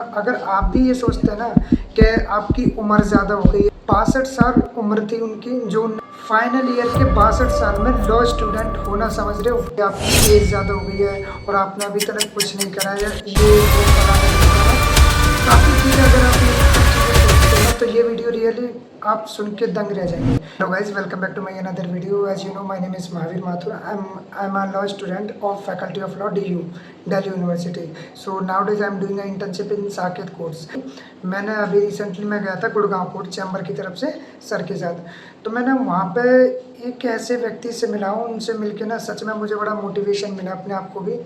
अगर आप भी ये सोचते हैं ना कि आपकी उम्र ज़्यादा हो गई है, 62 साल उम्र थी उनकी, जो फाइनल ईयर के 62 साल में लॉ स्टूडेंट होना समझ रहे हो कि आपकी एज ज़्यादा हो गई है और आपने अभी तक कुछ नहीं करा है, ये वो फलाना ढिमकाना, काफ़ी चीज़ अगर आप ये सब चीज़ें सोचते हैं तो ये वीडियो रियली आप सुन के दंग रह जाएंगे। Hello guys, welcome back to my another video. As you know, my name is Mahavir Mathur. I am a law student of faculty of law DU, Delhi university. So nowadays I am doing a internship in Saket courts. मैंने अभी recently मैं गया था Gurgaon court chamber की तरफ से sir के साथ। तो मैंने वहाँ पे एक ऐसे व्यक्ति से मिला हूँ, उनसे मिलके ना सच में मुझे बड़ा मोटिवेशन मिला अपने आप को भी।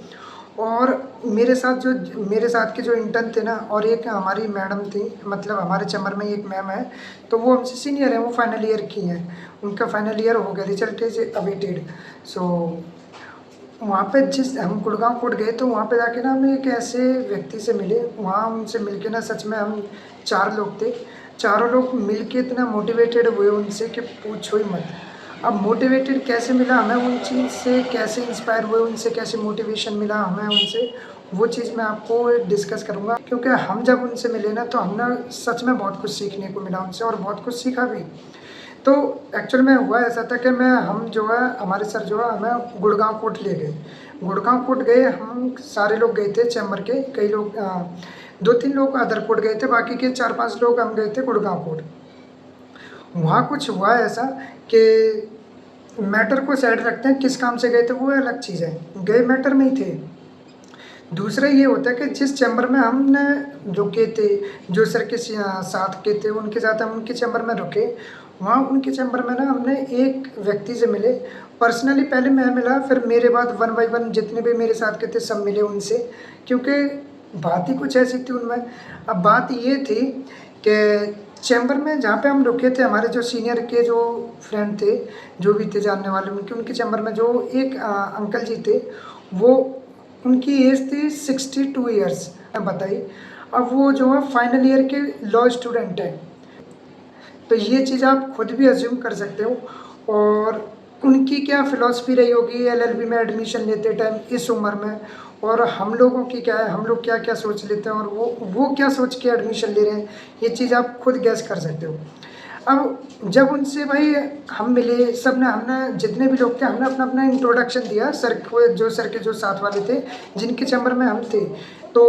और मेरे साथ के जो इंटर्न थे ना, और एक हमारी मैडम थी, मतलब हमारे चैम्बर में एक मैम है, तो वो हमसे सीनियर है, वो फाइनल ईयर की हैं, उनका फाइनल ईयर हो गया, रिजल्ट इज अवेटेड। सो वहाँ पे जिस हम गुड़गांव कोर्ट गए तो वहाँ पे जाके ना हम एक ऐसे व्यक्ति से मिले। वहाँ उनसे मिलके ना सच में हम 4 लोग थे, चारों लोग मिलके इतना मोटिवेटेड हुए उनसे कि पूछो ही मत। अब मोटिवेटेड कैसे मिला हमें उन चीज़ से, कैसे इंस्पायर हुए उनसे, कैसे मोटिवेशन मिला हमें उनसे, वो चीज़ मैं आपको डिस्कस करूँगा। क्योंकि हम जब उनसे मिले ना तो हम ना सच में बहुत कुछ सीखने को मिला उनसे और बहुत कुछ सीखा भी। तो एक्चुअल में हुआ ऐसा था कि हम जो है, हमारे सर जो है हमें गुड़गांव कोर्ट ले गए। गुड़गांव कोर्ट गए, हम सारे लोग गए थे चैम्बर के, कई लोग 2-3 लोग अदर कोर्ट गए थे, बाकी के 4-5 लोग हम गए थे गुड़गांव कोर्ट। वहाँ कुछ हुआ ऐसा कि मैटर को साइड रखते हैं, किस काम से गए थे वो अलग चीज़ है, गए मैटर में ही थे। दूसरा ये होता है कि जिस चैम्बर में हमने रुके थे, जो सर के साथ के थे, उनके साथ हम उनके चैम्बर में रुके। वहाँ उनके चैम्बर में ना हमने एक व्यक्ति से मिले पर्सनली। पहले मैं मिला, फिर मेरे बाद 1 बाय 1 जितने भी मेरे साथ के थे सब मिले उनसे, क्योंकि बात ही कुछ ऐसी थी उनमें। अब बात ये थी कि चैम्बर में जहाँ पे हम रुके थे, हमारे जो सीनियर के जो फ्रेंड थे, जो भी थे जानने वाले, उनके चैम्बर में जो एक अंकल जी थे, वो उनकी एज थी 62 ईयर्स बताई। अब वो जो है फाइनल ईयर के लॉ स्टूडेंट है, तो ये चीज़ आप खुद भी अज्यूम कर सकते हो। और उनकी क्या फ़िलॉसफी रही होगी LLB में एडमिशन लेते टाइम इस उम्र में, और हम लोगों की क्या है, हम लोग क्या क्या सोच लेते हैं और वो क्या सोच के एडमिशन ले रहे हैं, ये चीज़ आप खुद गैस कर सकते हो। अब जब उनसे भाई हम मिले, सब ने, हमने जितने भी लोग थे, हमने अपना अपना इंट्रोडक्शन दिया सर को, जो सर के जो साथ वाले थे, जिनके चैम्बर में हम थे। तो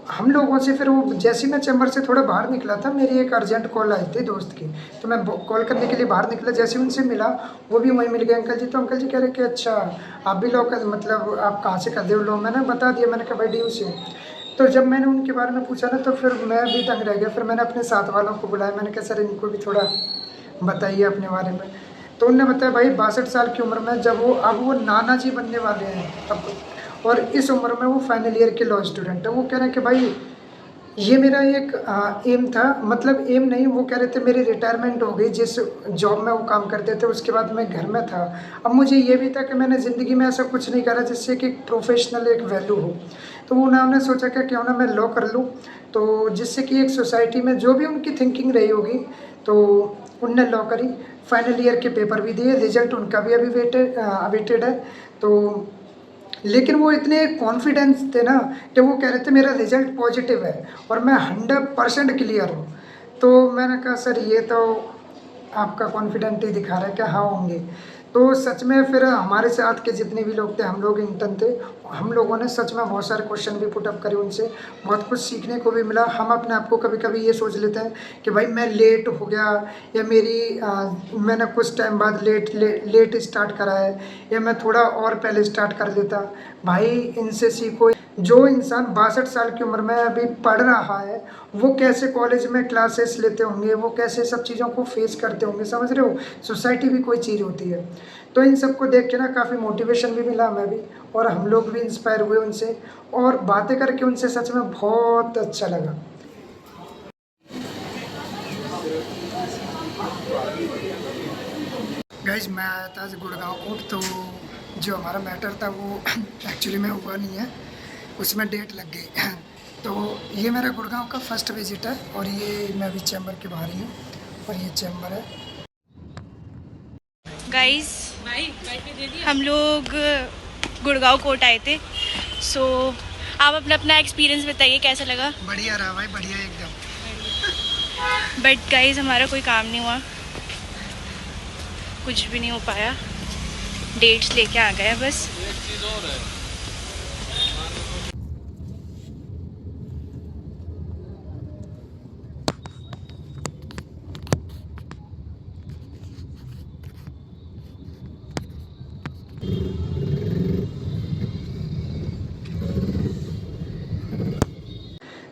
हम लोगों से फिर वो, जैसे ही मैं चैम्बर से थोड़ा बाहर निकला था, मेरी एक अर्जेंट कॉल आई थी दोस्त की, तो मैं कॉल करने के लिए बाहर निकला। जैसे ही उनसे मिला, वो भी वहीं मिल गए अंकल जी। तो अंकल जी कह रहे कि अच्छा आप भी लॉ कर, मतलब आप कहाँ से कर रहे हो लॉ? मैंने बता दिया, मैंने कहा भाई DU से हूँ। तो जब मैंने उनके बारे में पूछा ना, तो फिर मैं भी दंग रह गया। फिर मैंने अपने साथ वालों को बुलाया, मैंने कहा सर इनको भी थोड़ा बताइए अपने बारे में। तो उन्होंने बताया भाई 62 साल की उम्र में, जब वो, अब वो नाना जी बनने वाले हैं अब, और इस उम्र में वो फाइनल ईयर के लॉ स्टूडेंट है। वो कह रहे हैं कि भाई ये मेरा एक एम था, मतलब एम नहीं, वो कह रहे थे मेरी रिटायरमेंट हो गई जिस जॉब में वो काम करते थे, उसके बाद मैं घर में था। अब मुझे ये भी था कि मैंने ज़िंदगी में ऐसा कुछ नहीं करा जिससे कि प्रोफेशनल एक वैल्यू हो। तो उन्होंने सोचा कि क्यों ना मैं लॉ कर लूँ, तो जिससे कि एक सोसाइटी में जो भी उनकी थिंकिंग रही होगी, तो उनने लॉ करी। फाइनल ईयर के पेपर भी दिए, रिजल्ट उनका भी अभी अवेटेड है। तो लेकिन वो इतने कॉन्फिडेंस थे ना कि वो कह रहे थे मेरा रिजल्ट पॉजिटिव है और मैं 100% क्लियर हूँ। तो मैंने कहा सर ये तो आपका कॉन्फिडेंट ही दिखा रहा है कि हाँ होंगे। तो सच में फिर हमारे साथ के जितने भी लोग थे, हम लोग इंटर्न थे, हम लोगों ने सच में बहुत सारे क्वेश्चन भी पुटअप करे उनसे, बहुत कुछ सीखने को भी मिला। हम अपने आप को कभी कभी ये सोच लेते हैं कि भाई मैं लेट हो गया, या मैंने कुछ टाइम बाद लेट स्टार्ट करा है, या मैं थोड़ा और पहले स्टार्ट कर देता। भाई इनसे सीखो। जो इंसान 62 साल की उम्र में अभी पढ़ रहा है, वो कैसे कॉलेज में क्लासेस लेते होंगे, वो कैसे सब चीज़ों को फेस करते होंगे, समझ रहे हो? सोसाइटी भी कोई चीज़ होती है। तो इन सबको देख के ना काफ़ी मोटिवेशन भी मिला हमें भी, और हम लोग भी इंस्पायर हुए उनसे, और बातें करके उनसे सच में बहुत अच्छा लगा। गाइज मैं आया था आज गुड़गांव कोर्ट, तो जो हमारा मैटर था वो एक्चुअली में हुआ नहीं है, उसमें डेट लग गई। तो ये मेरा गुड़गांव का फर्स्ट विजिट है, और ये मैं अभी चैम्बर के बाहर ही हूँ, और ये चैम्बर है। गाइस हम लोग गुड़गांव कोर्ट आए थे। सो आप अपना अपना एक्सपीरियंस बताइए, कैसा लगा? बढ़िया रहा भाई, बढ़िया एकदम। बट गाइज हमारा कोई काम नहीं हुआ, कुछ भी नहीं हो पाया। डेट्स लेके आ गए बस। एक चीज़ और है।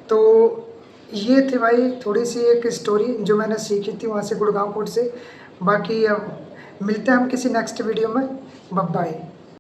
तो ये थी भाई थोड़ी सी एक स्टोरी जो मैंने सीखी थी वहाँ से, गुड़गांव कोर्ट से। बाकी अब मिलते हैं हम किसी नेक्स्ट वीडियो में। Bye bye.